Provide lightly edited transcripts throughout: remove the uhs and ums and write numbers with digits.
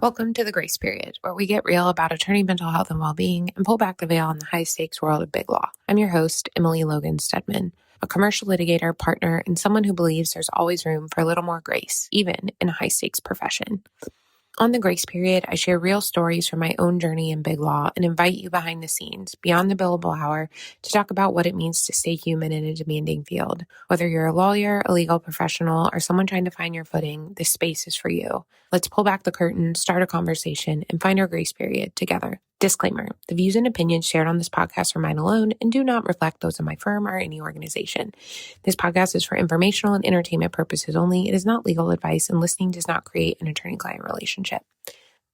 Welcome to the Grace Period, where we get real about attorney mental health and well-being and pull back the veil on the high-stakes world of big law. I'm your host, Emily Logan Stedman, a commercial litigator, partner, and someone who believes there's always room for a little more grace, even in a high-stakes profession. On the Grace Period, I share real stories from my own journey in big law and invite you behind the scenes, beyond the billable hour, to talk about what it means to stay human in a demanding field. Whether you're a lawyer, a legal professional, or someone trying to find your footing, this space is for you. Let's pull back the curtain, start a conversation, and find our Grace Period together. Disclaimer: the views and opinions shared on this podcast are mine alone and do not reflect those of my firm or any organization. This podcast is for informational and entertainment purposes only. It is not legal advice, and listening does not create an attorney-client relationship.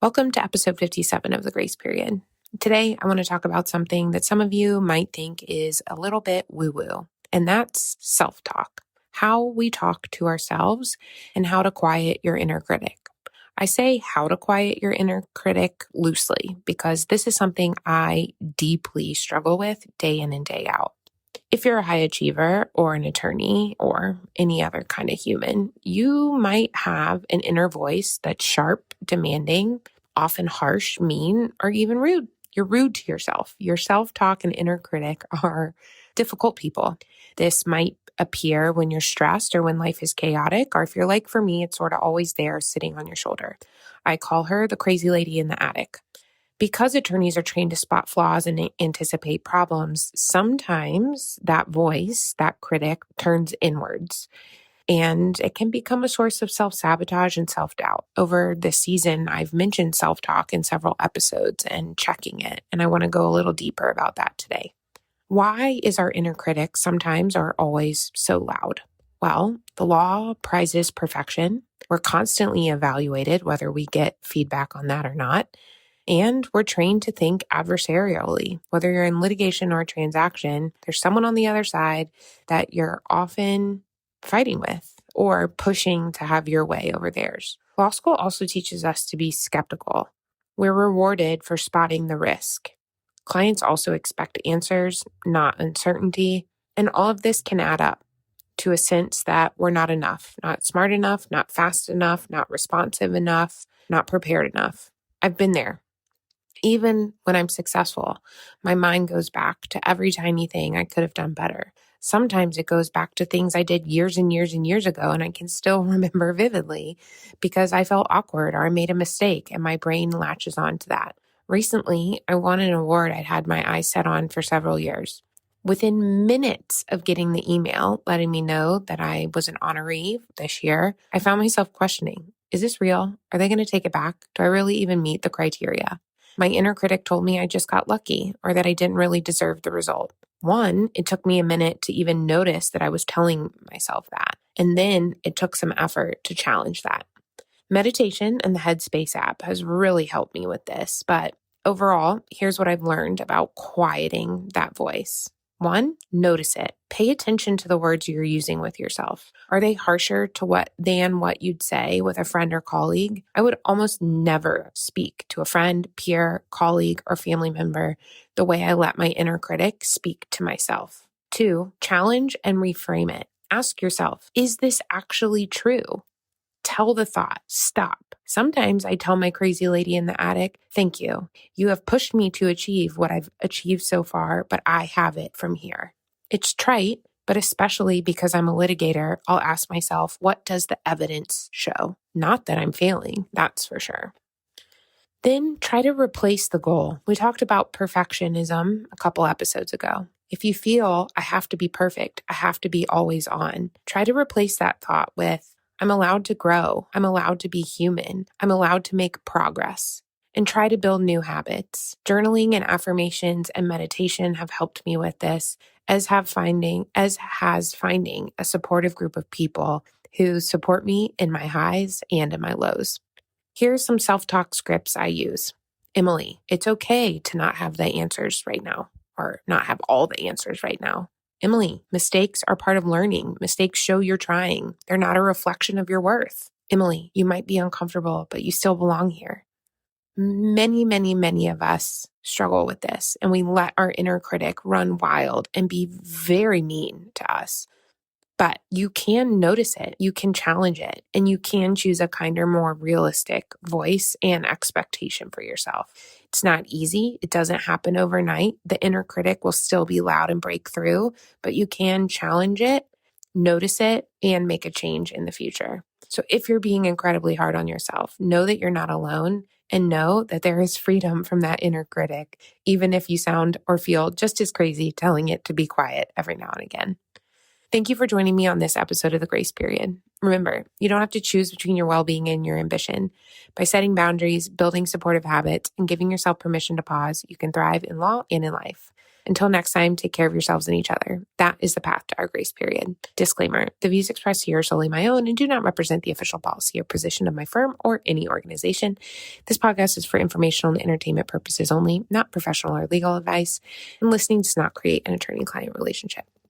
Welcome to episode 57 of the Grace Period. Today, I want to talk about something that some of you might think is a little bit woo-woo, and that's self-talk. How we talk to ourselves and how to quiet your inner critic. I say how to quiet your inner critic loosely because this is something I deeply struggle with day in and day out. If you're a high achiever or an attorney or any other kind of human, you might have an inner voice that's sharp, demanding, often harsh, mean, or even rude. You're rude to yourself. Your self-talk and inner critic are difficult people. This might appear when you're stressed or when life is chaotic, or if you're like for me, it's sort of always there sitting on your shoulder. I call her the crazy lady in the attic. Because attorneys are trained to spot flaws and anticipate problems, sometimes that voice, that critic, turns inwards. And it can become a source of self-sabotage and self-doubt. Over this season, I've mentioned self-talk in several episodes and checking it, and I want to go a little deeper about that today. Why is our inner critic sometimes or always so loud? Well, the law prizes perfection. We're constantly evaluated, whether we get feedback on that or not. And we're trained to think adversarially. Whether you're in litigation or a transaction, there's someone on the other side that you're often fighting with or pushing to have your way over theirs. Law school also teaches us to be skeptical. We're rewarded for spotting the risk. Clients also expect answers, not uncertainty. And all of this can add up to a sense that we're not enough, not smart enough, not fast enough, not responsive enough, not prepared enough. I've been there. Even when I'm successful, my mind goes back to every tiny thing I could have done better. Sometimes it goes back to things I did years and years and years ago, and I can still remember vividly because I felt awkward or I made a mistake, and my brain latches on to that. Recently, I won an award I'd had my eyes set on for several years. Within minutes of getting the email letting me know that I was an honoree this year, I found myself questioning, is this real? Are they going to take it back? Do I really even meet the criteria? My inner critic told me I just got lucky or that I didn't really deserve the result. One, it took me a minute to even notice that I was telling myself that. And then it took some effort to challenge that. Meditation and the Headspace app has really helped me with this. But overall, here's what I've learned about quieting that voice. One, notice it. Pay attention to the words you're using with yourself. Are they harsher than what you'd say with a friend or colleague? I would almost never speak to a friend, peer, colleague, or family member the way I let my inner critic speak to myself. Two, challenge and reframe it. Ask yourself, is this actually true? Tell the thought, stop. Sometimes I tell my crazy lady in the attic, thank you. You have pushed me to achieve what I've achieved so far, but I have it from here. It's trite, but especially because I'm a litigator, I'll ask myself, what does the evidence show? Not that I'm failing, that's for sure. Then try to replace the goal. We talked about perfectionism a couple episodes ago. If you feel I have to be perfect, I have to be always on, try to replace that thought with, I'm allowed to grow. I'm allowed to be human. I'm allowed to make progress. And try to build new habits. Journaling and affirmations and meditation have helped me with this, as has finding a supportive group of people who support me in my highs and in my lows. Here's some self-talk scripts I use. Emily, it's okay to not have the answers right now, or not have all the answers right now. Emily, mistakes are part of learning. Mistakes show you're trying. They're not a reflection of your worth. Emily, you might be uncomfortable, but you still belong here. Many, many, many of us struggle with this, and we let our inner critic run wild and be very mean to us. But you can notice it, you can challenge it, and you can choose a kinder, more realistic voice and expectation for yourself. It's not easy. It doesn't happen overnight. The inner critic will still be loud and break through, but you can challenge it, notice it, and make a change in the future. So if you're being incredibly hard on yourself, know that you're not alone, and know that there is freedom from that inner critic, even if you sound or feel just as crazy telling it to be quiet every now and again. Thank you for joining me on this episode of The Grace Period. Remember, you don't have to choose between your well-being and your ambition. By setting boundaries, building supportive habits, and giving yourself permission to pause, you can thrive in law and in life. Until next time, take care of yourselves and each other. That is the path to our grace period. Disclaimer, the views expressed here are solely my own and do not represent the official policy or position of my firm or any organization. This podcast is for informational and entertainment purposes only, not professional or legal advice, and listening does not create an attorney-client relationship.